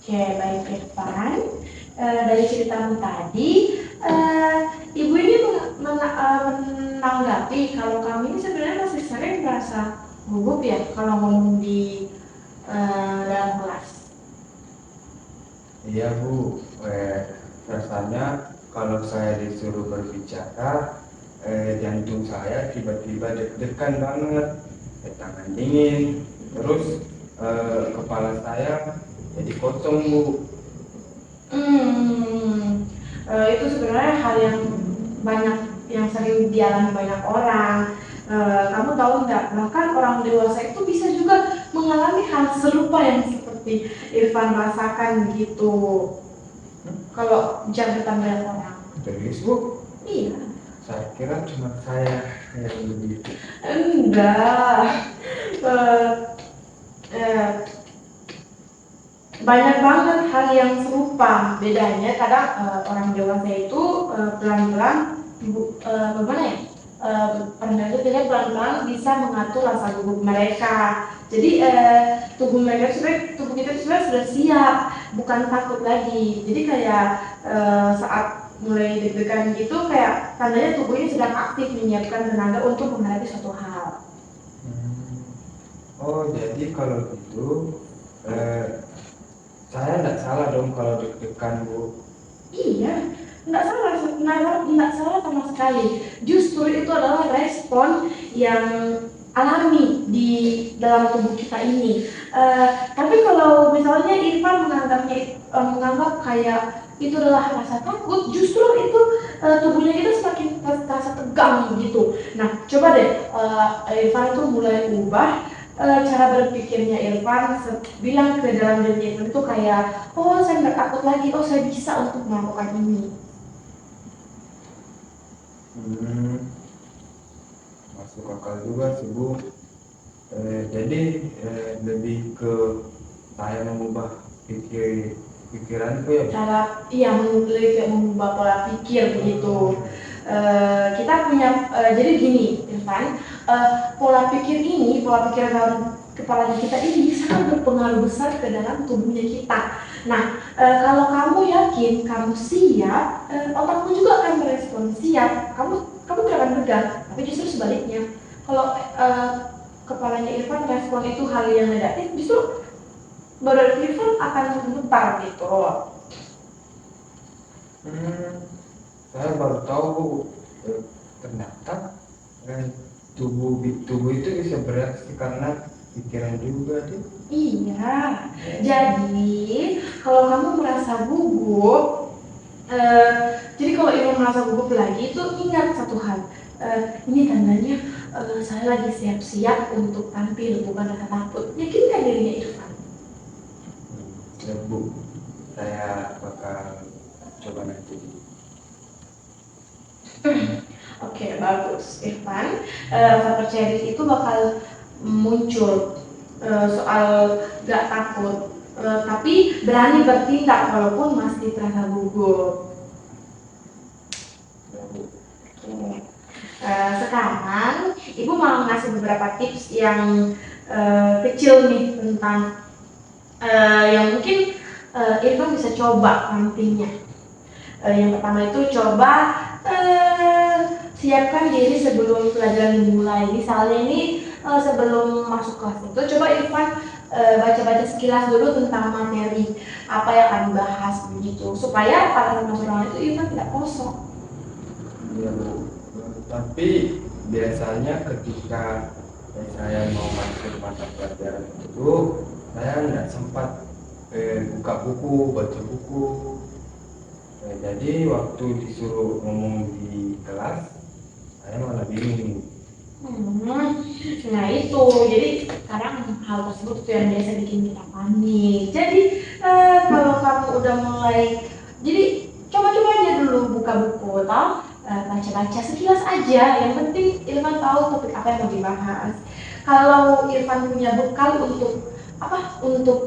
Oke, baik Irfan. Dari ceritamu tadi, ibu ini menanggapi kalau kami ini sebenarnya masih sering merasa gugup ya kalau ngomong di dalam kelas. Iya Bu, rasanya kalau saya disuruh berbicara, jantung saya tiba-tiba deg-degan banget, tangan dingin, terus kepala saya jadi kosong Bu. Hmm, itu sebenarnya hal yang banyak yang sering dialami banyak orang. Kamu tahu nggak? Bahkan orang dewasa itu bisa juga mengalami hal serupa yang seperti Irfan rasakan gitu. Kalau jabatan banyak orang. Serius Bu? Iya. Saya kira cuma saya yang begitu. Enggak. Eh, eh, Banyak banget hal yang serupa. Bedanya kadang orang dewasa itu pelan-pelan bagaimana ya? Orang dewasa itu pelan-pelan bisa mengatur rasa gugup mereka. Jadi tubuh mereka tubuh kita sebenarnya sudah siap, bukan takut lagi. Jadi kayak saat mulai deg-degan gitu, kayak tandanya tubuh ini sedang aktif menyiapkan tenaga untuk menghadapi suatu hal. Oh, jadi kalau gitu, saya nggak salah dong kalau deg-degan Bu. Iya, nggak salah sama sekali. Justru itu adalah respon yang alami di dalam tubuh kita ini. Tapi kalau misalnya Irfan menganggap kayak itu adalah rasa takut, justru itu tubuhnya kita semakin terasa tegang gitu. Nah, coba deh Irfan itu mulai ubah cara berpikirnya Irfan, bilang ke dalam dirinya Irfan itu kayak, oh saya nggak takut lagi, oh saya bisa untuk melakukan ini. Masuk akal juga sih Bu. Jadi lebih ke saya mengubah pikiranku ya Bu. Cara lebih kayak mengubah pola pikir begitu. Kita punya jadi gini Irfan, pola pikir dalam kepala kita ini sangat berpengaruh besar ke dalam tubuhnya kita. Nah, kalau kamu yakin kamu siap, otakmu juga akan merespon siap. Kamu tidak akan tegang, tapi justru sebaliknya. Kalau kepalanya Irfan respon itu hal yang negatif, justru badan Irfan akan gemetar gitu. Saya baru tahu Bu. Ternyata tubuh itu bisa bereaksi karena pikiran juga deh. Iya, jadi kalau kamu merasa gugup, jadi kalau Irfan merasa gugup lagi itu ingat satu hal, ini tandanya saya lagi siap-siap untuk tampil, bukan rasa takut. Yakinkan dirinya Irfan. Ya Bu, saya bakal coba nanti. Oke, bagus Irfan. Rasa percaya diri itu bakal muncul soal gak takut, tapi berani bertindak walaupun masih terasa gugup. Sekarang Ibu mau ngasih beberapa tips yang kecil nih tentang yang mungkin Irfan bisa coba nantinya. Yang pertama itu coba siapkan diri sebelum pelajaran dimulai. Misalnya ini sebelum masuk kelas itu coba Irfan baca-baca sekilas dulu tentang materi apa yang akan dibahas begitu, supaya pada saat masuk ruangan itu Irfan tidak kosong. Ya Bu. Tapi biasanya ketika saya mau masuk mata pelajaran itu, saya nggak sempat buka buku, baca buku. Jadi waktu disuruh ngomong di kelas, saya malah bingung. Nah itu, jadi sekarang hal tersebut itu yang biasa bikin kita panik. Jadi kalau kamu udah mulai, jadi coba-coba aja dulu buka buku atau baca-baca sekilas aja. Yang penting Irfan tahu topik apa yang mau dibahas. Kalau Irfan punya bekal untuk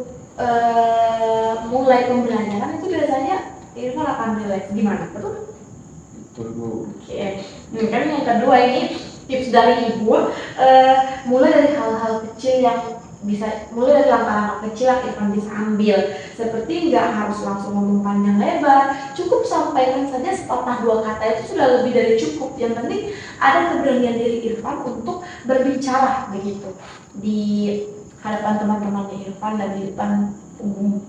mulai pembelajaran itu biasanya Irfan akan relax. Gimana? Betul? Betul Bu. Oke. Kan yang kedua ini tips dari ibu, mulai dari hal-hal kecil yang bisa mulai dari langkah-langkah kecil yang Irfan bisa ambil, seperti nggak harus langsung ngomong panjang lebar, cukup sampaikan saja sepatah dua kata itu sudah lebih dari cukup. Yang penting ada keberanian diri Irfan untuk berbicara begitu di hadapan teman-temannya Irfan dan di depan umum.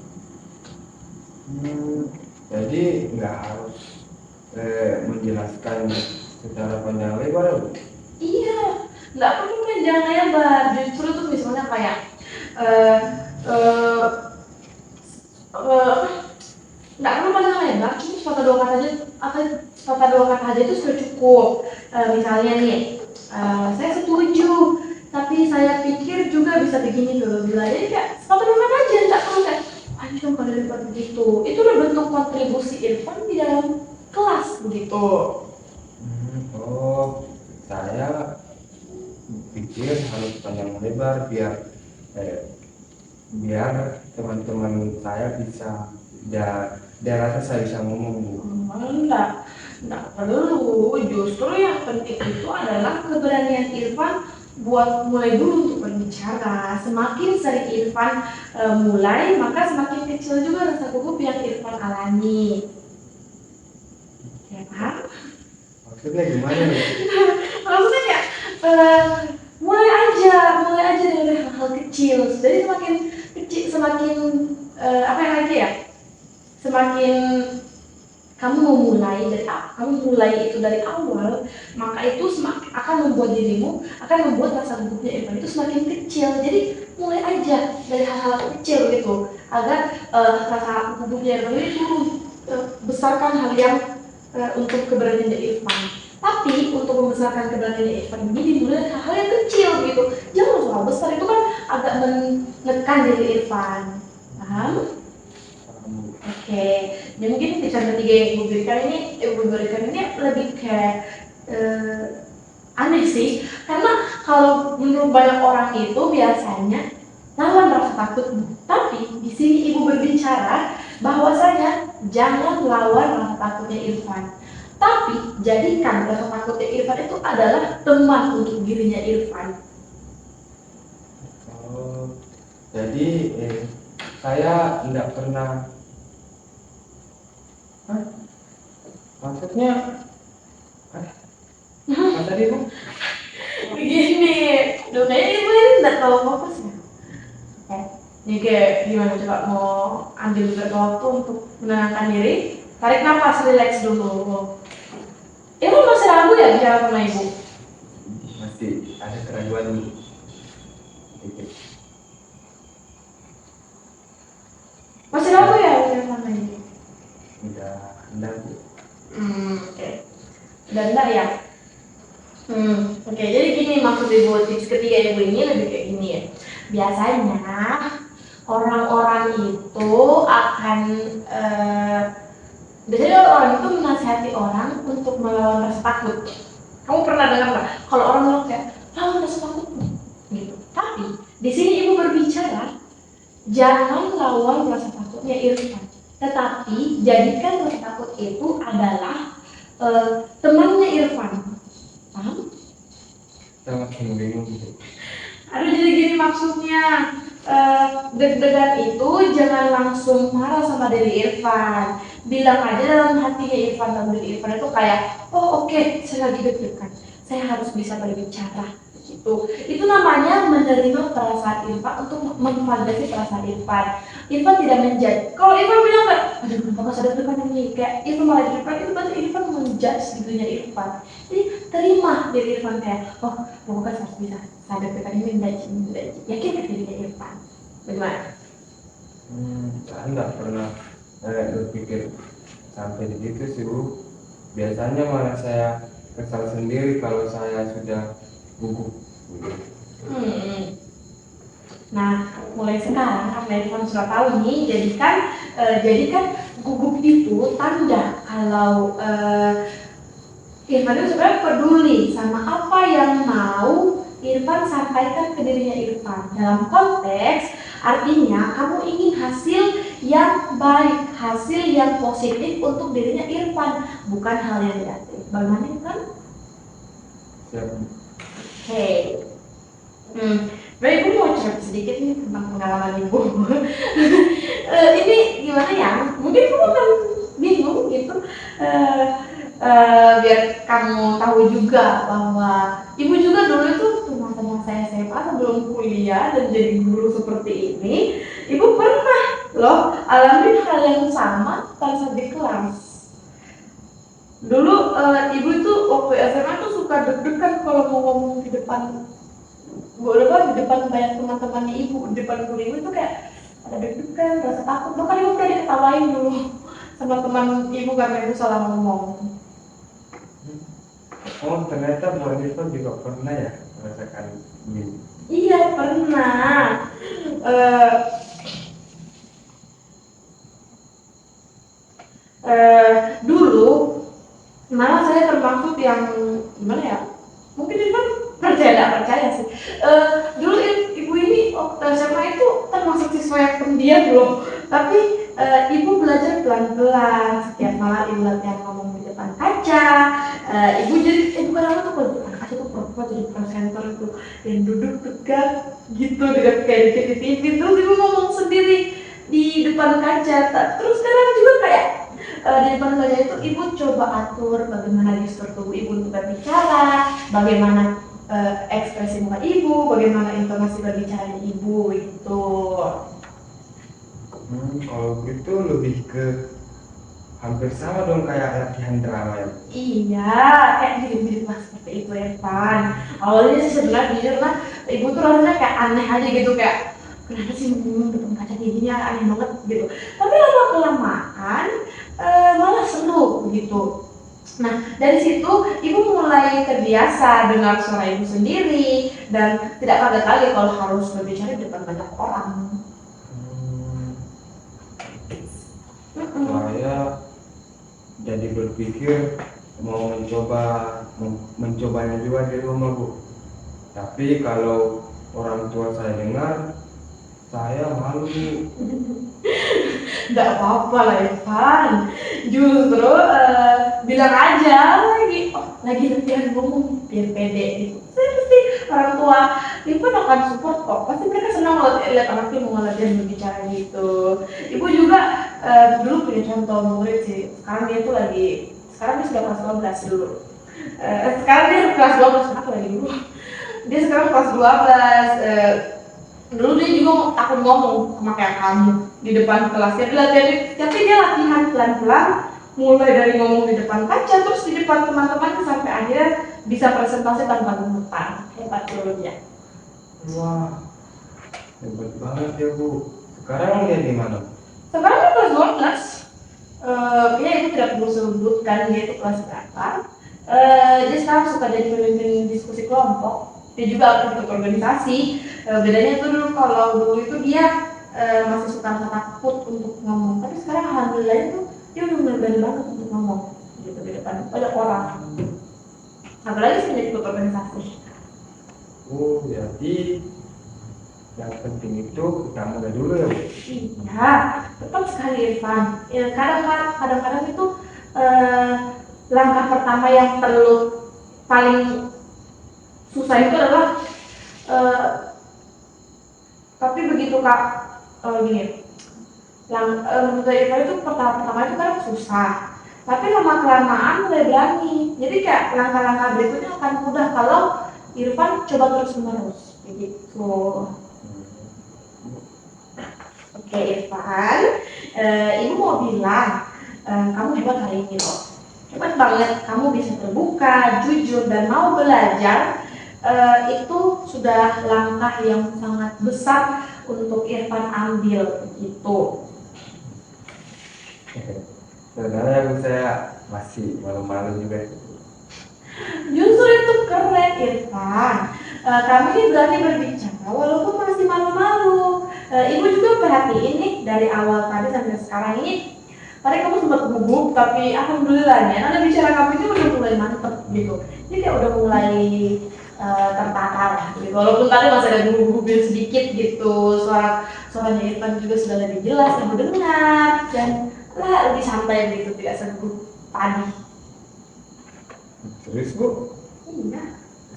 Jadi nggak harus menjelaskan secara panjang lebar, Bu? Iya, nggak perlu panjang lebar. Justru tuh misalnya kayak eh, eh, nggak perlu panjang lebar, cuma sepatah dua kata aja, sepatah dua kata aja itu sudah cukup. Misalnya nih, saya setuju, tapi saya pikir juga bisa begini dulu. Jadi kayak sepatah dua kata aja, nggak perlu kayak panjang pada lebar begitu. Itu udah bentuk kontribusi Irfan di dalam kelas begitu. Oh, saya pikir harus panjang lebar biar teman-teman saya bisa dia rasa saya bisa ngomong, Bu. Enggak perlu. Justru yang penting itu adalah keberanian Irfan buat mulai dulu untuk berbicara. Semakin sering Irfan mulai, maka semakin kecil juga rasa gugup yang Irfan alami. Ya kan? Maksudnya gimana, Bu? Maksudnya ya, mulai aja dari hal-hal kecil. Jadi semakin kecil, semakin apa yang lagi ya? Semakin kamu mulai itu dari awal, maka itu akan membuat dirimu, akan membuat rasa gugupnya Irfan itu semakin kecil. Jadi mulai aja dari hal-hal kecil gitu, agar rasa gugupnya Irfan itu besarkan hal yang untuk keberanian Irfan. Tapi untuk membesarkan keberanian Irfan ini dimulai dari hal yang kecil gitu. Jangan soal besar, itu kan agak menekan diri Irfan. Paham? Oke, dan mungkin contoh ketiga yang Ibu berikan ini lebih kayak aneh sih, karena kalau menurut banyak orang itu biasanya lawan rasa takutmu. Tapi di sini Ibu berbicara bahwasanya jangan lawan rasa takutnya Irfan, tapi jadikan rasa takutnya Irfan itu adalah teman untuk dirinya Irfan. Oh, jadi saya tidak pernah. Maksudnya apa tadi, Bu? Begini, kayaknya Ibu ini nggak tahu fokus ya. Oke, ini kayak gimana, coba mau ambil beberapa waktu untuk menenangkan diri, tarik nafas, relax dulu. Ibu masih ragu ya bicara sama Ibu? Masih ada keraguan, Bu. Masih ragu ya bicara sama Ibu? Enggak, Bu. Oke. Udah enggak ya? Oke, jadi gini maksud Ibu, tips ketiga Ibu ini lebih kayak gini ya. Biasanya orang-orang itu akan biasanya orang itu menasihati orang untuk melawan rasa takut. Kamu pernah dengar nggak? Kalau orang bilang kayak lawan rasa takutmu, gitu. Tapi di sini Ibu berbicara, jangan lawan rasa takutnya Irfan, tetapi jadikan rasa takut itu adalah temannya Irfan. Paham? Saya makin bingung, Bu. Aduh, jadi gini maksudnya, deg-degan itu jangan langsung marah sama diri Irfan. Bilang aja dalam hatinya Irfan, dalam diri Irfan itu kayak, oh oke, saya lagi deg-degan, saya harus bisa berbicara. Gitu. Itu namanya menerima perasaan Irfan untuk memvalidasi perasaan Irfan. Irfan tidak menjudge. Kalau Irfan bilang kayak, aduh kenapa gak sadar depan ini, kayak Irfan malah Irfan, itu berarti Irfan menjudge dirinya Irfan. Jadi terima diri Irfan kayak, oh pokoknya harus bisa sadar depan ini menjudge. Yakin kan dirinya Irfan? Bagaimana? Saya nggak pernah berpikir sampai di situ sih, Bu. Biasanya malah saya kesal sendiri kalau saya sudah gugup. Nah, mulai sekarang karena Irfan sudah tahu nih, jadikan gugup itu tanda kalau Irfan itu sebenarnya peduli sama apa yang mau Irfan sampaikan ke dirinya Irfan. Dalam konteks artinya kamu ingin hasil yang baik, hasil yang positif untuk dirinya Irfan, bukan hal yang negatif. Bagaimana Irfan? Siap. Oke. Baik, ibu mau cerita sedikit nih tentang pengalaman ibu. Ini gimana ya? Mungkin kamu akan bingung gitu. Eh, Biar kamu tahu juga bahwa ibu juga dulu itu masa-masa SMA sebelum kuliah dan jadi guru seperti ini, ibu pernah loh alami hal yang sama pada saat di kelas. Dulu ibu itu waktu SMA tuh suka deg-degan kalau mau ngomong di depan di depan banyak teman-temannya ibu, di depan guru ibu itu kayak ada deg-degan, rasa takut. Bahkan ibu pernah diketawain dulu sama teman ibu karena ibu salah ngomong. Oh, ternyata Bu Anissa juga pernah ya merasakan ini. Iya pernah. Eh, Dulu malah saya termasuk yang gimana ya? Mungkin itu kan percaya nggak percaya sih. Dulu ibu ini waktu SMA itu termasuk siswa yang pendiam loh. Tapi ibu belajar pelan-pelan. Setiap malam ibu latihan ngomong di depan kaca. Ibu bukan apa tuh kalau di depan kaca tuh pura-pura jadi presenter itu yang duduk tegak gitu dengan kayak di TV. Terus ibu ngomong sendiri di depan kaca. Terus sekarang juga kayak di depan kaca itu ibu coba atur bagaimana gestur tubuh ibu untuk berbicara, bagaimana ekspresi muka ibu, bagaimana intonasi berbicara ibu itu. Kalau gitu lebih ke hampir sama dong kayak latihan drama ya. Iya, kayak mirip-mirip lah seperti itu ya Pan. Awalnya sih sebenarnya jujur lah, ibu tuh rasanya kayak aneh aja gitu, kayak kenapa sih ngomong depan kaca kayak gini, aneh banget gitu. Tapi lama kelamaan malah seru gitu. Nah dari situ ibu mulai terbiasa dengar suara ibu sendiri dan tidak kaget lagi kalau harus berbicara di depan banyak orang. Saya jadi berpikir mau mencobanya juga di rumah Bu. Tapi kalau orang tua saya dengar, saya malu Bu. Nggak apa-apa lah Evan, justru bilang aja lagi latihan ngomong biar pede gitu. Saya pasti orang tua Ivan akan support kok, pasti mereka senang lihat anaknya mau latihan berbicara gitu. Ibu juga dulu punya contoh murid sih, sekarang dia sudah kelas 12 dulu. Sekarang dia kelas 12, kenapa lagi dulu? Dia sekarang kelas 12. Dulu dia juga takut ngomong sama kayak kamu di depan kelasnya, tapi dia latihan pelan-pelan, mulai dari ngomong di depan kaca, terus di depan teman-teman sampai akhirnya bisa presentasi tanpa gemetar. Hebat dulu dia. Wah, hebat banget ya Bu. Sekarang dia di mana? Sekarang dia kelas 12. Ya itu tidak perlu sebutkan dia itu kelas berapa. Dia sekarang suka jadi pemimpin diskusi kelompok. Dia juga aktif organisasi. Bedanya itu dulu, kalau dulu itu dia masih suka takut untuk ngomong, tapi sekarang alhamdulillah itu dia udah mulai berani banget untuk ngomong gitu di depan banyak orang, apalagi sejak ikut organisasi. Oh, jadi yang penting itu kita mulai dulu ya Bu. Iya, tepat sekali Irfan. Ya, kadang-kadang itu langkah pertama yang paling susah itu adalah tapi begitu Kak gini, menurut Irfan itu pertama itu kan susah, tapi lama kelamaan mulai berani. Jadi kayak langkah-langkah berikutnya akan mudah kalau Irfan coba terus menerus begitu. Oke Irfan, ibu mau bilang kamu hebat hari ini loh. Hebat banget, kamu bisa terbuka, jujur, dan mau belajar. Itu sudah langkah yang sangat besar untuk Irfan ambil gitu. Sebenarnya saya masih malu-malu juga. Justru itu keren Irfan. Kamu ini berani berbicara walaupun masih malu-malu. Ibu juga perhatiin nih dari awal tadi sampai sekarang ini. Tadi kamu sempat gugup, tapi alhamdulillahnya nada bicara kamu itu udah mulai mantep gitu. Jadi kayak udah mulai tertata lah gitu. Walaupun tadi masih ada gugup sedikit gitu. Suaranya Irfan juga sudah lebih jelas ibu dengar dan lebih santai gitu, tidak segugup tadi. Terus Bu, Iya.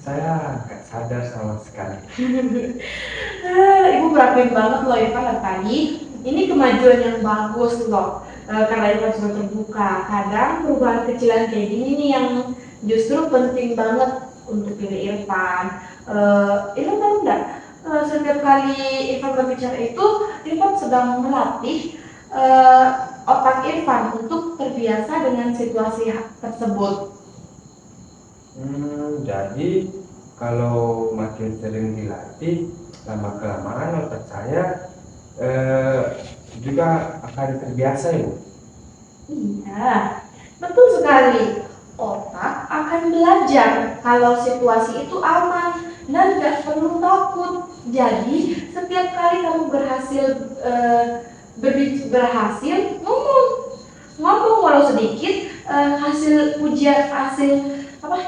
saya nggak sadar sama sekali. Ibu perhatiin banget loh Irfan dari tadi. Ini kemajuan yang bagus loh. Karena Irfan sudah terbuka. Kadang perubahan kecilan kayak gini nih yang justru penting banget untuk diri Irfan. Irfan tahu nggak? Setiap kali Irfan berbicara itu, Irfan sedang melatih otak Irfan untuk terbiasa dengan situasi tersebut. Jadi kalau makin sering dilatih, lama kelamaan otak saya juga akan terbiasa ya Bu? Iya, betul sekali. Otak akan belajar kalau situasi itu aman dan gak perlu takut. Jadi setiap kali kamu berhasil ngomong walau sedikit, hasil pujian apa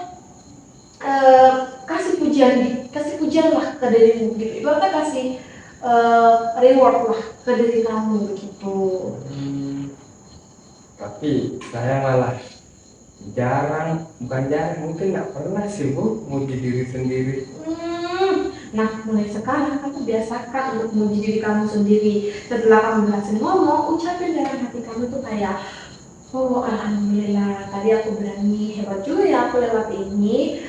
kasih pujian lah ke dirimu gitu. Ibaratnya kasih reward lah ke diri kamu begitu. Tapi saya malah bukan jarang, mungkin nggak pernah sih Bu muji diri sendiri. Nah, mulai sekarang kamu biasakan untuk memuji diri kamu sendiri. Setelah kamu berhasil ngomong, ucapin dalam hati kamu tuh kayak, oh alhamdulillah, tadi aku berani, hebat juga ya aku lewat ini.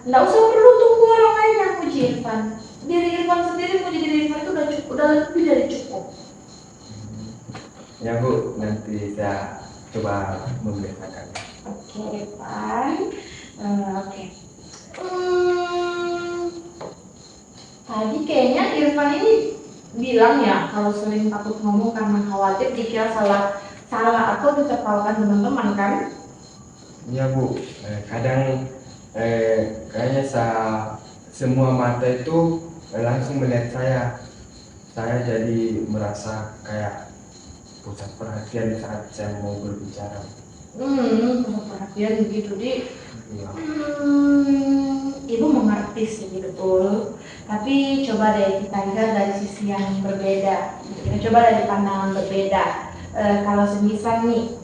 Nggak usah perlu tunggu orang lain yang puji Irfan. Diri Irfan sendiri, puji diri Irfan itu udah cukup, udah lebih dari cukup. Ya Bu, nanti saya coba membiasakan. Oke, Irfan. Oke. Tadi kayaknya Irfan ini bilang ya kalau sering takut ngomong karena khawatir dikira salah atau ditertawakan teman-teman kan? Iya Bu, kadang kayaknya semua mata itu langsung melihat saya jadi merasa kayak pusat perhatian saat saya mau berbicara. Pusat perhatian begitu di. Iya. Ibu mengerti sih betul. Tapi coba deh kita lihat dari sisi yang berbeda. Kita coba dari pandangan berbeda. Kalau semisal nih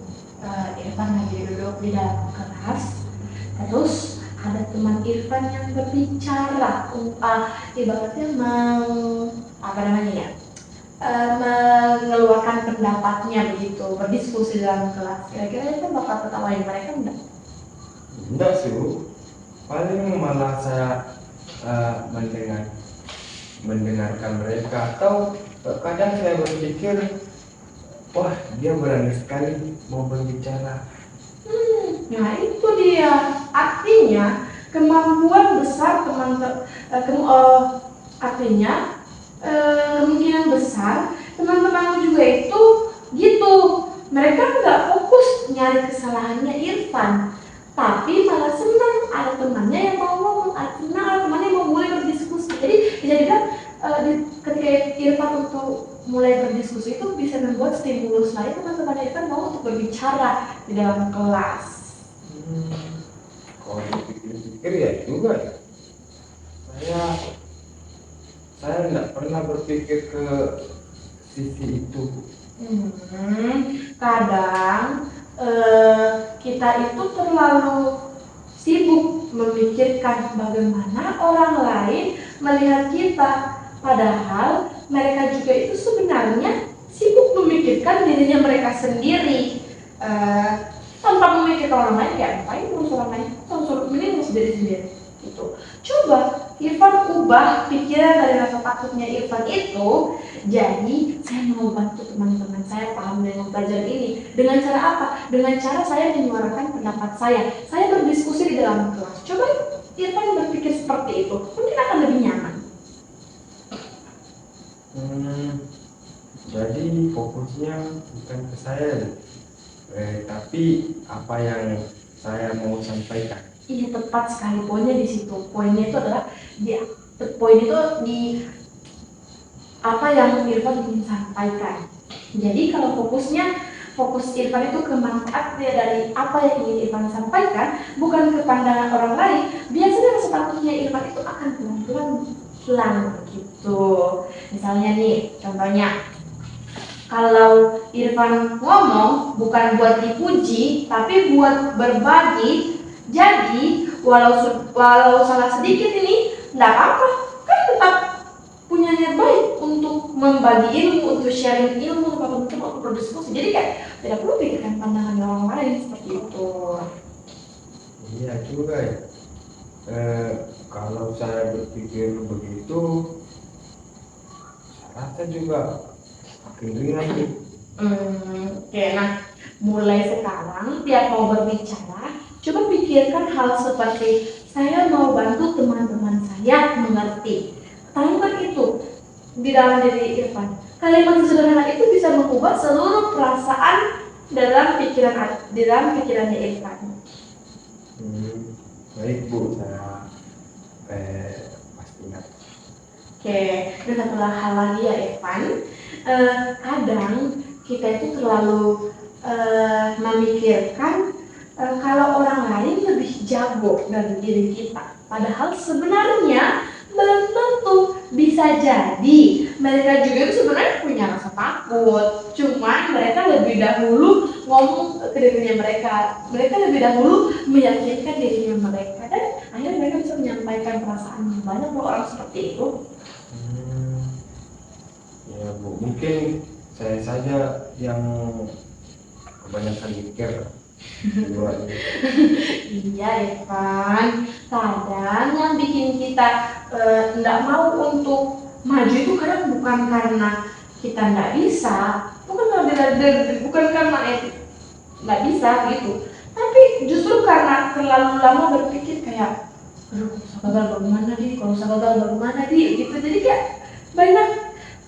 Irfan lagi duduk di dalam kelas, terus ada teman Irfan yang berbicara, ibaratnya mengeluarkan pendapatnya begitu, berdiskusi dalam kelas. Kira-kira itu bakal ketawain mereka enggak? Enggak sih Bu, paling malah saya mendengarkan mereka, atau kadang saya berpikir, wah dia berani sekali mau berbicara. Nah itu dia, artinya kemampuan besar kemungkinan besar teman-teman juga itu gitu. Mereka nggak fokus nyari kesalahannya Irfan, tapi malah senang ada temannya yang mau ngomong, senang ada temannya yang mau mulai berdiskusi. Jadi bisa dibilang ketika Irfan untuk mulai berdiskusi itu bisa membuat stimulus lain teman-teman Irfan mau untuk berbicara di dalam kelas. Kalau dipikir-pikir ya juga ya. Saya nggak pernah berpikir ke sisi itu. Kadang kita itu terlalu sibuk memikirkan bagaimana orang lain melihat kita, padahal mereka juga itu sebenarnya sibuk memikirkan dirinya mereka sendiri. Tanpa memikirkan orang lain, ya ngapain ngurus orang lain? Mending ngurus diri sendiri. Gitu. Coba Irfan ubah pikiran dari rasa takutnya Irfan itu, jadi saya mau bantu teman-teman saya paham dengan pelajaran ini. Dengan cara apa? Dengan cara saya menyuarakan pendapat saya berdiskusi di dalam kelas. Coba Irfan berpikir seperti itu, mungkin akan lebih nyaman. Jadi fokusnya bukan ke saya, tapi apa yang saya mau sampaikan. Iya, tepat sekali, poinnya di situ. Poinnya itu adalah di apa yang Irfan ingin sampaikan. Jadi kalau fokus Irfan itu ke manfaat dari apa yang ingin Irfan sampaikan, bukan ke pandangan orang lain. Biasanya rasa takutnya Irfan itu akan pelan-pelan hilang begitu. Misalnya nih, contohnya kalau Irfan ngomong bukan buat dipuji, tapi buat berbagi. Jadi walau salah sedikit ini nggak apa-apa, kan tetap punya niat baik untuk membagi ilmu, untuk sharing ilmu, untuk berdiskusi. Jadi kayak tidak perlu pikirkan pandangan orang lain seperti itu. Iya juga ya. Kalau saya berpikir begitu, saya rasa juga makin ringan nih. Oke, nah mulai sekarang tiap mau berbicara, coba pikirkan hal seperti saya mau bantu teman-teman saya mengerti. Tanamkan itu di dalam diri Irfan. Kalimat sederhana itu bisa mengubah seluruh perasaan dalam pikirannya Irfan. Baik Bu, saya pasti ingat. Oke, dan satu hal lagi ya Irfan, kadang kita itu terlalu memikirkan kalau orang lain lebih jago dari diri kita. Padahal sebenarnya belum tentu, bisa jadi mereka juga itu sebenarnya punya rasa takut, cuman mereka lebih dahulu ngomong ke dirinya mereka lebih dahulu meyakinkan dirinya mereka, dan akhirnya mereka bisa menyampaikan perasaannya. Banyak loh orang seperti itu. Ya Bu, mungkin saya saja yang kebanyakan mikir. Iya Evan, kadang yang bikin kita nggak mau untuk maju itu kadang bukan karena kita nggak bisa, bukan karena nggak bisa gitu, tapi justru karena terlalu lama berpikir kayak, aduh kalau saya gagal bagaimana gitu. Jadi kayak banyak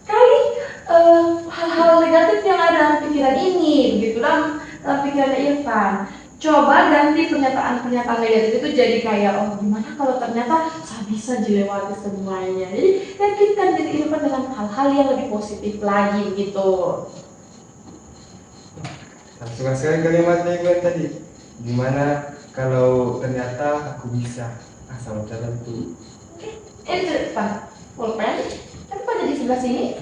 kali hal-hal negatif yang ada dalam pikiran ini gitu, dalam pikirannya Irfan. Coba ganti pernyataan negatif itu jadi kayak, oh gimana kalau ternyata saya bisa dilewati semuanya. Jadi yakinkan diri Irfan dengan hal-hal yang lebih positif lagi gitu. Suka sekali kalimatnya Ibu tadi. Gimana kalau ternyata aku bisa asal jalan tuh. Oke, Irfan, pulpen kan pada di sebelah sini.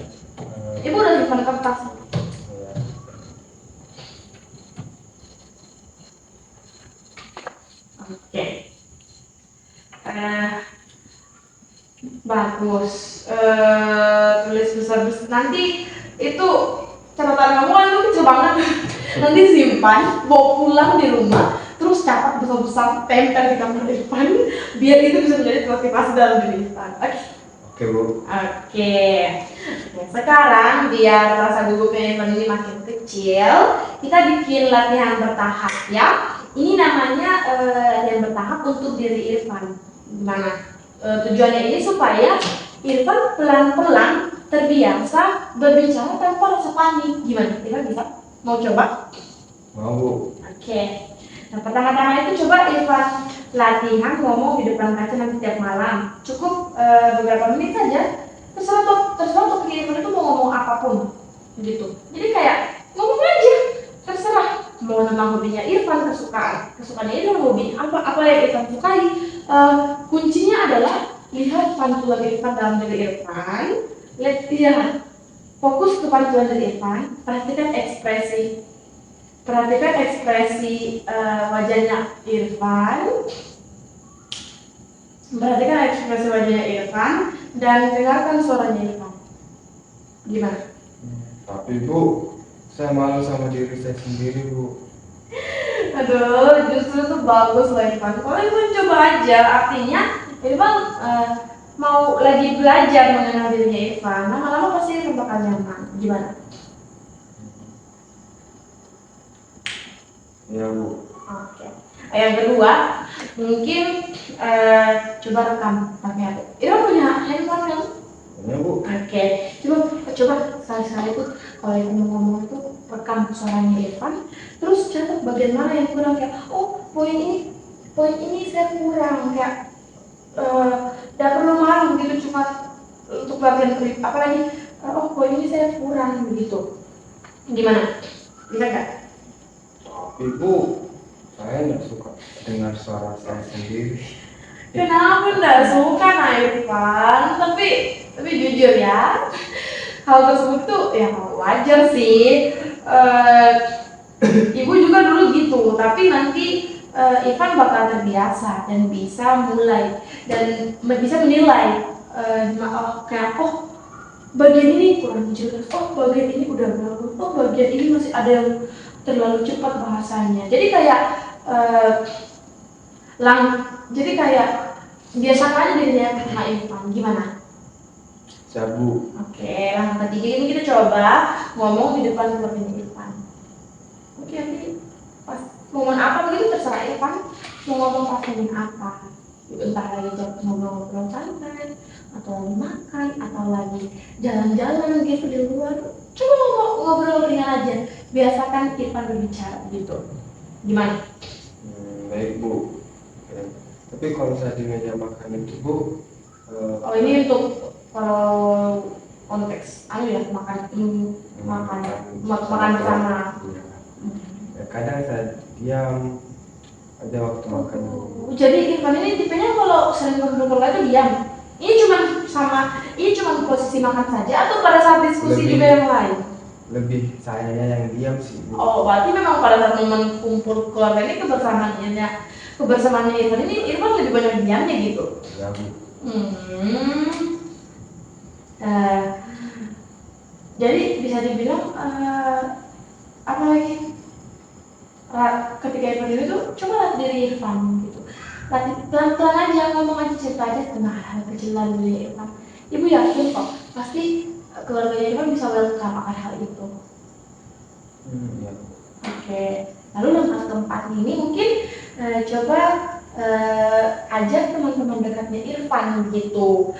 Ibu udah simpan kertas. Oke. Bagus. Tulis besar-besar. Nanti itu catatan kamu kan itu kecil banget. Nanti simpan, bawa pulang di rumah, terus catat besar-besar, tempel di kamar Irfan, biar itu bisa menjadi motivasi dalam diri Irfan. Oke Bu. Oke. Sekarang biar rasa gugupnya Irfan ini makin kecil, kita bikin latihan bertahap ya. Ini namanya latihan bertahap untuk diri Irfan. Gimana? Tujuannya ini supaya Irfan pelan-pelan terbiasa berbicara tanpa rasa panik. Gimana? Irfan bisa? Mau coba? Mau Bu. Oke. Nah, pertama-tama itu coba Irfan latihan ngomong di depan kaca nanti tiap malam. Cukup beberapa menit saja. Terserah topik Irfan itu mau ngomong apapun, gitu. Jadi kayak ngomong aja, terserah. Mau tentang hobinya Irfan, kesukaannya Irfan, hobi apa yang Irfan sukai. Kuncinya adalah lihat pantulan Irfan dalam diri Irfan. Lihat, fokus ke pantulan diri Irfan. Perhatikan ekspresi wajahnya Irfan. Perhatikan ekspresi wajahnya Irfan dan dengarkan suaranya Irfan. Gimana? Tapi Bu, saya malu sama diri saya sendiri Bu. Aduh, justru itu bagus loh Irfan. Kalau Irfan coba aja, artinya Irfan mau lagi belajar mengenal dirinya Irfan. Lama-lama pasti Irfan bakal nyaman. Gimana? Ya Bu. Oke. Yang kedua, mungkin coba rekam pakai HP. Irfan punya handphone kan? Ya Bu. Oke. Coba sekali-sekali itu kalau Irfan mau ngomong itu rekam suaranya Irfan. Terus catat bagian mana yang kurang, kayak poin ini saya kurang, kayak tidak perlu malu gitu, cuma untuk latihan apalagi poin ini saya kurang begitu. Gimana? Bisa nggak? Tapi Bu, saya nggak suka dengar suara saya sendiri. Kenapa nggak suka Irfan? Tapi jujur ya, hal tersebut tuh ya wajar sih. Ibu juga dulu gitu, tapi nanti Irfan bakal terbiasa dan bisa mulai dan bisa menilai kayak bagian ini kurang jelas, bagian ini udah bagus, bagian ini masih ada yang terlalu cepat bahasanya. Jadi kayak jadi kayak biasakan aja dirinya sama Irfan. Gimana? Sabu. Oke, langkah ketiga ini kita coba ngomong di depan keluarganya Irfan. Oke, nanti pas momen apa begitu terserah Irfan mau ngomong pakein apa. Entah lagi ngobrol-ngobrol santai, atau lagi makan, atau lagi jalan-jalan gitu di luar. Coba ngobrol ringan aja. Biasakan Irfan berbicara gitu. Gimana? Baik Bu. Tapi kalau saya di meja makan itu Bu, ini untuk kalau konteks ya makan bersama. Ya, kadang saya diam ada waktu makan. Jadi Irfan ini tipenya kalau sering kumpul itu diam. Ini cuma posisi makan saja atau pada saat diskusi juga yang lain? Lebih sayanya yang diam sih Bu. Berarti memang pada saat momen kumpul keluarga ini kebersamaannya Irfan lebih banyak diamnya gitu. Ya Bu. Jadi bisa dibilang apa lagi? Ketika Irfan itu coba lihat diri Irfan gitu. Latih pelan-pelan aja, ngomong aja, cerita aja tentang hal kecilan diri Irfan. Ibu yakin kok pasti keluarganya Irfan bisa welcome akan hal itu. Ya. Oke. Lalu langkah keempat ini mungkin coba ajak teman-teman dekatnya Irfan gitu,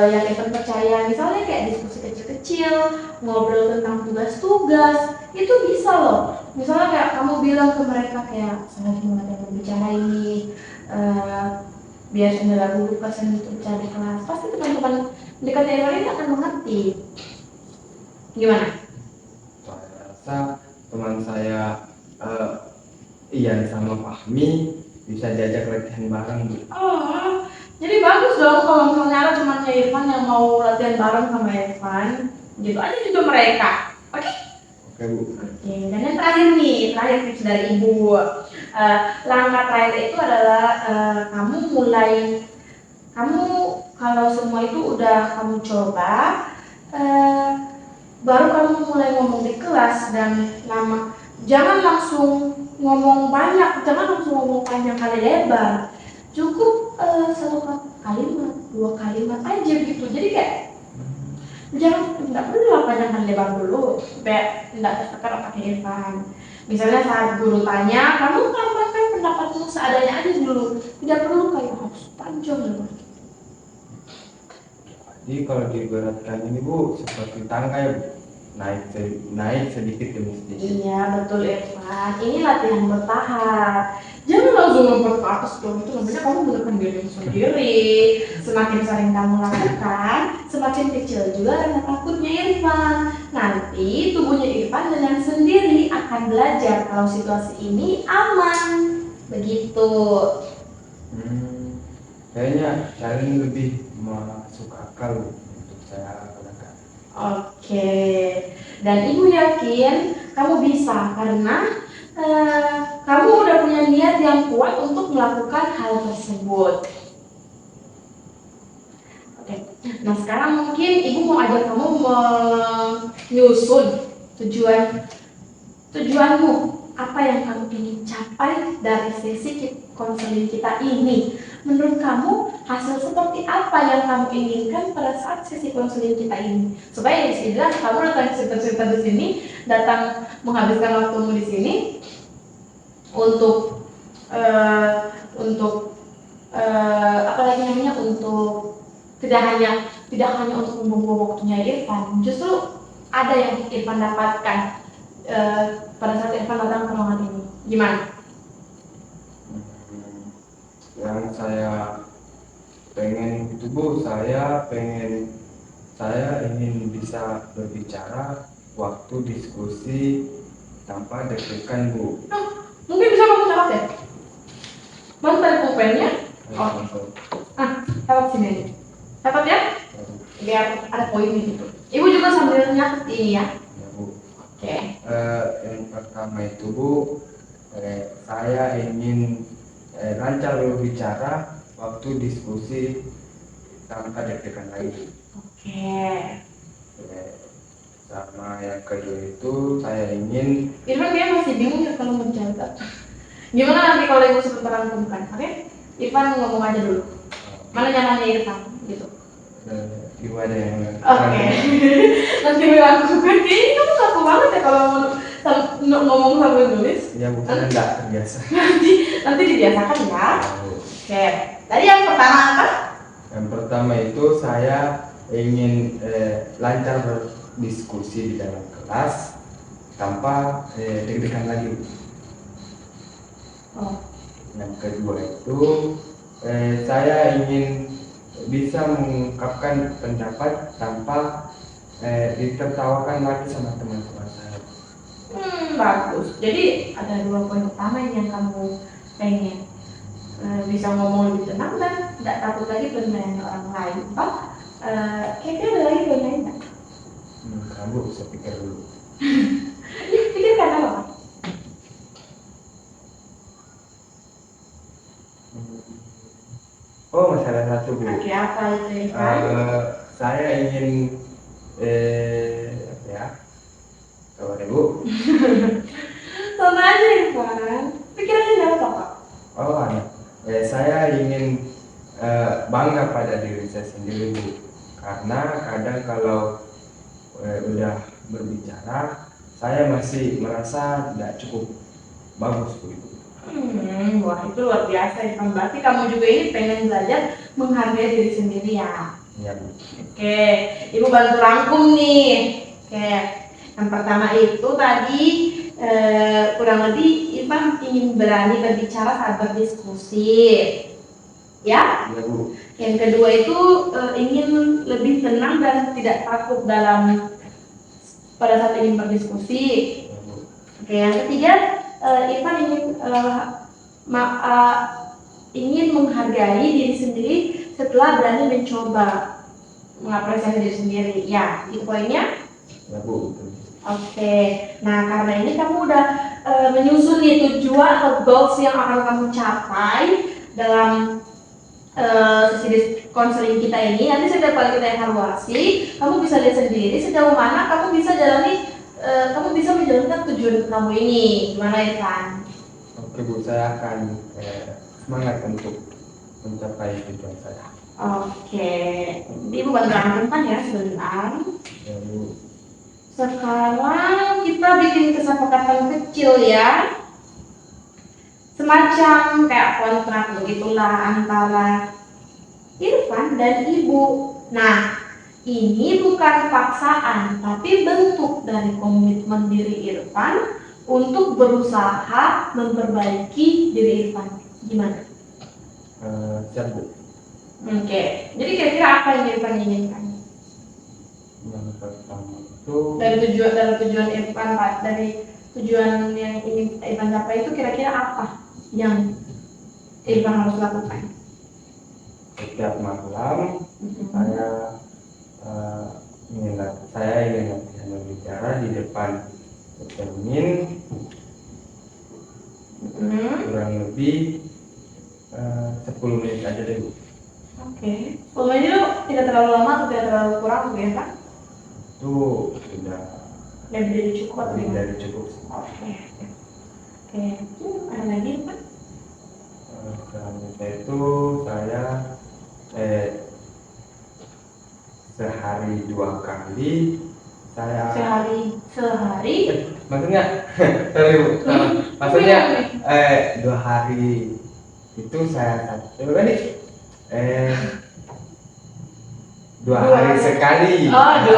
yang Irfan percaya, misalnya kayak diskusi kecil-kecil, ngobrol tentang tugas-tugas, itu bisa loh. Misalnya kayak kamu bilang ke mereka kayak sangat banget yang berbicara ini, biasanya lagu kesan untuk bicara di kelas, pasti teman-teman dekatnya Irfan ini akan mengerti. Gimana? Saya rasa teman saya Ian sama Fahmi bisa diajak latihan bareng Bu. Jadi bagus dong kalau misalnya ada temannya Irfan yang mau latihan bareng sama Irfan, gitu aja juga mereka. Oke? Oke Bu. Oke, dan yang terakhir tips dari Ibu. Langkah terakhir itu adalah kamu kalau semua itu udah kamu coba, baru kamu mulai ngomong di kelas dan jangan langsung ngomong banyak, jangan langsung ngomong panjang kali lebar. Cukup 1 kalimat, 2 kalimat aja gitu. Jadi kayak nggak perlu lah panjang kali lebar dulu, supaya nggak tertekan pakai Irfan. Misalnya saat guru tanya, kamu tambahkan pendapatmu seadanya aja dulu. Tidak perlu kayak harus panjang lebar. Jadi kalau diberatkan ini Bu, seperti tangga ya Bu, naik sedikit demi sedikit. Iya betul Irfan, ini latihan bertahap. Jangan langsung lompat ke atas dong, itu namanya kamu menekan dirimu sendiri. Semakin sering kamu lakukan, semakin kecil juga rasa takutnya Irfan. Nanti tubuhnya Irfan dengan sendiri akan belajar kalau situasi ini aman. Begitu. Kayaknya cara ini lebih masuk akal untuk saya lakukan. Oke, dan Ibu yakin kamu bisa karena kamu udah punya niat yang kuat untuk melakukan hal tersebut. Oke, nah sekarang mungkin Ibu mau ajak kamu menyusun tujuanmu, apa yang kamu ingin capai dari sesi konseling kita ini. Menurut kamu hasil seperti apa yang kamu inginkan pada saat sesi konseling kita ini? Supaya bisa bilang kamu datang cerita-cerita di sini, datang menghabiskan waktumu di sini untuk untuk tidak hanya untuk membuang waktunya Irfan, justru ada yang Irfan dapatkan pada saat Irfan datang ke ruangan ini. Gimana? Yang saya pengen itu Bu, saya ingin bisa berbicara waktu diskusi tanpa deg-degan Bu. Mungkin bisa kamu catat ya? Bang, tadi pulpennya? Catat sini aja. Catat ya? Biar ada poin gitu. Ibu juga sambil nyatet ini ya? Ya Bu. Oke. Yang pertama itu Bu, saya ingin lancar berbicara waktu diskusi tanpa deg-degan lagi. Oke. Sama yang kedua itu saya ingin Irfan dia masih bingung ya kalau menjaga. Gimana nanti kalau ibu sebentar rangkumkan, oke? Irfan ngomong aja dulu. Mana nyamannya Irfan, gitu. gimana yang Oke. Nanti rangkumkan. Ini kamu kaku banget ya kalau ngomong sambil nulis. ya bukan enggak terbiasa. Nanti dibiasakan ya. Oke. Tadi yang pertama apa? Yang pertama itu saya ingin lancar berdiskusi di dalam kelas tanpa deg-degan lagi. Oh. Yang kedua itu saya ingin bisa mengungkapkan pendapat tanpa ditertawakan lagi sama teman-teman saya. Bagus. Jadi ada 2 poin utama yang kamu pengen. Bisa ngomong lebih tenang dan tidak takut lagi penilaian orang lain. Kayaknya ada lagi poin lain nggak? Kamu bisa pikir dulu. Pikirkan apa? Oh, masalah satu, Bu. Oke, apa itu ya? Saya ingin apa ya? Coba deh, Bu. Sama aja Irfan. Pikirannya apa Pak? Oh, saya ingin bangga pada diri saya sendiri, Bu. Karena kadang kalau udah berbicara, saya masih merasa tidak cukup bagus, Bu. Wah itu luar biasa Irfan. Berarti kamu juga ini pengen belajar menghargai diri sendiri ya? Iya, Bu. Oke, Ibu bantu rangkum nih. Oke, yang pertama itu tadi kurang lebih Irfan ingin berani berbicara saat berdiskusi, ya? Iya, Bu. Yang kedua itu ingin lebih tenang dan tidak takut pada saat ingin berdiskusi. Iya, Bu. Oke, yang ketiga Irfan ingin menghargai diri sendiri setelah berani mencoba mengapresiasi diri sendiri. Ya, itu poinnya. Ya, Bu. Oke, nah karena ini kamu udah menyusun nih tujuan atau goals yang akan kamu capai dalam sesi konseling kita ini. Nanti setiap kali kita evaluasi, kamu bisa lihat sendiri sejauh mana kamu bisa menjalankan tujuan kamu ini. Gimana Irfan? Oke, Bu, saya akan semangat untuk mencapai tujuan saya. Oke, Ibu bantu rangkumkan ya sebentar. Ya, Bu. Sekarang kita bikin kesepakatan kecil ya, semacam kayak kontrak begitulah antara Irfan dan Ibu. Nah, ini bukan paksaan, tapi bentuk dari komitmen diri Irfan untuk berusaha memperbaiki diri Irfan. Gimana? Siap, Bu. Oke, jadi kira-kira apa yang Irfan inginkan? Yang pertama itu Dari tujuan Irfan, Pak, dari tujuan yang ingin Irfan capai itu kira-kira apa yang Irfan harus lakukan? setiap malam saya ingin latihan berbicara di depan cermin kurang lebih 10 menit aja deh, Bu. Oke, 10 menit itu tidak terlalu lama atau tidak terlalu kurang ya Pak? Itu sudah Lebih dari cukup atau lebih gimana? dari cukup. Oke, ada lagi Pak? Selanjutnya itu saya sehari 2 kali saya Sehari? maksudnya sorry, Bu. Maksudnya 2 hari itu saya dua hari sekali. Dua hari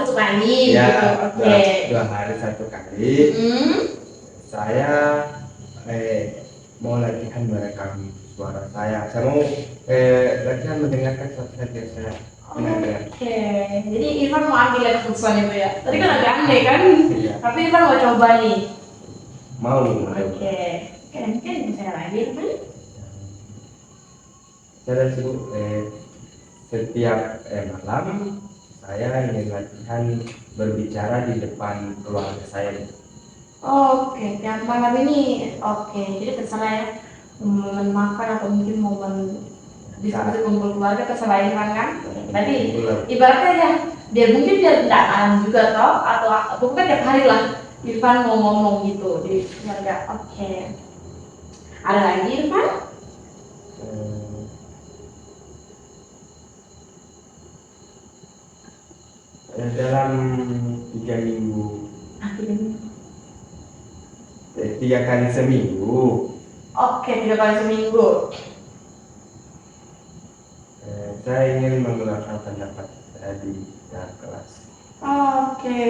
satu kali Ya, gitu. Oke. 2 hari 1 kali. Saya mau latihan merekam suara saya. Saya mau latihan mendengarkan suara saya. Oke, jadi Irfan mau ambil ya keputusan itu ya. Tadi kan agak aneh kan? Iya. Tapi Irfan mau coba nih. Mau. Oke, mungkin bisa lagi Irfan. Saya suruh setiap malam saya ingin latihan berbicara di depan keluarga saya. Oke, tiap malam ini oke. Jadi terserah ya, momen makan atau mungkin momen diskusi kumpul keluarga terserah Irfan kan. Tadi ibaratnya ya, biar mungkin dia tidak malam juga toh, atau bukan tiap hari lah Irfan mau ngomong gitu di keluarga. Oke. Ada lagi Irfan? Dalam 3 minggu, Akhirnya. 3 kali seminggu, Oke, 3 kali seminggu. saya ingin mengeluarkan pendapat saya di dalam kelas. Oke.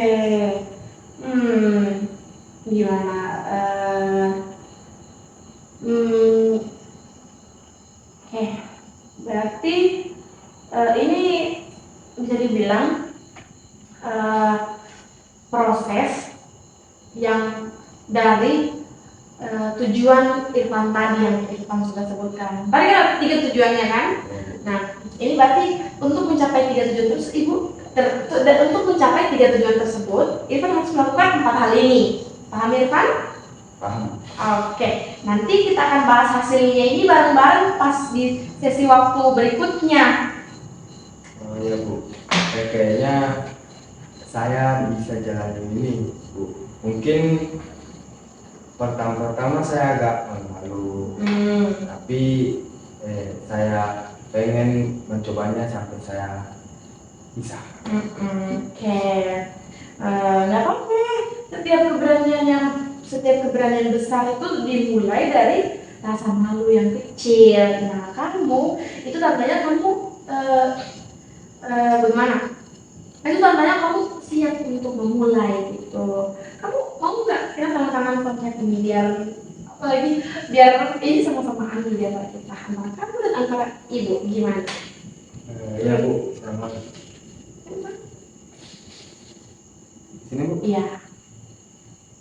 Gimana? Oke. Berarti ini bisa dibilang proses yang dari tujuan Irfan tadi yang Irfan sudah sebutkan. Tadi kan 3 tujuannya kan? Nah, ini berarti untuk mencapai 3 tujuan terus untuk mencapai 3 tujuan tersebut, Irfan harus melakukan 4 hal ini. Paham Irfan? Paham? Oke, nanti kita akan bahas hasilnya ini bareng-bareng pas di sesi waktu berikutnya. Oh iya Bu, kayaknya saya bisa jalanin ini Bu. Mungkin pertama-tama saya agak malu, tapi saya pengen mencobanya sampai saya bisa. Oke, nggak apa-apa. Setiap keberanian besar itu dimulai dari rasa malu yang kecil. Nah, kamu itu tandanya kamu bagaimana? Itu tandanya kamu siap untuk memulai gitu. Kamu mau nggak ya tangan-tangan kontak ini biar ini sama-sama anu biar kita antara kamu dan antara ibu gimana? Iya Bu, selamat. Sini Bu. Iya.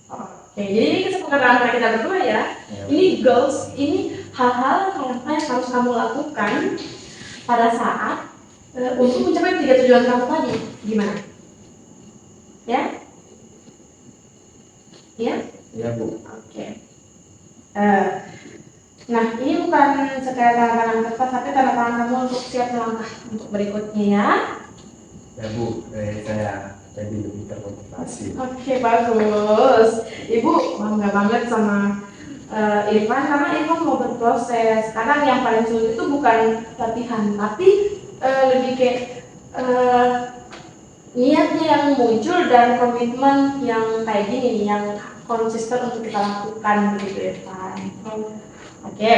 Oke, jadi ini kesepakatan antara kita berdua ya. Ini goals, ini hal-hal apa yang harus kamu lakukan pada saat untuk mencapai 3 tujuan kamu tadi. Gimana? Ya? Ya? Iya Bu. Oke. Nah, ini bukan sekedar tanda tangan kertas, tapi tanda tangan kamu untuk siap melangkah untuk berikutnya ya. Ya Bu, saya jadi lebih termotivasi. Oke, bagus. Ibu bangga banget sama Irfan karena Irfan mau berproses. Kadang yang paling sulit itu bukan latihan, tapi lebih kayak niatnya yang muncul dan komitmen yang kayak gini, yang konsisten untuk kita lakukan gitu Irfan. Oke.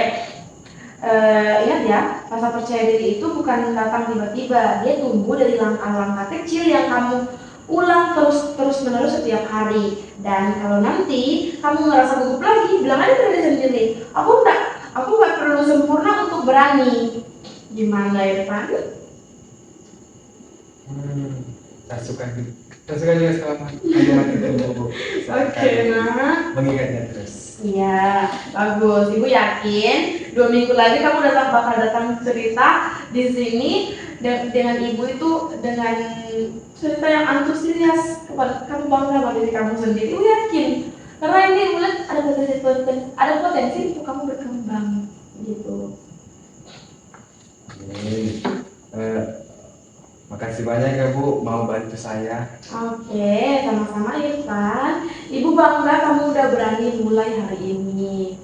Ingat ya, rasa percaya diri itu bukan datang tiba-tiba, dia tumbuh dari langkah-langkah kecil yang kamu ulang terus-menerus setiap hari. Dan kalau nanti kamu ngerasa gugup lagi, bilang aja ke diri sendiri, aku nggak perlu sempurna untuk berani. Gimana Irfan? Saya suka juga sama kalimat itu Bu. Oke, nah. Mengingatnya terus. Iya, bagus. Ibu yakin 2 minggu lagi kamu bakal datang cerita di sini dengan ibu itu dengan cerita yang antusias kepada kamu, bangga sama diri kamu sendiri. Ibu yakin karena ini mulai ada potensi untuk kamu berkembang gitu. Makasih banyak ya Bu mau bantu saya. Oke, sama-sama Irfan. Ibu bangga kamu udah berani mulai hari ini.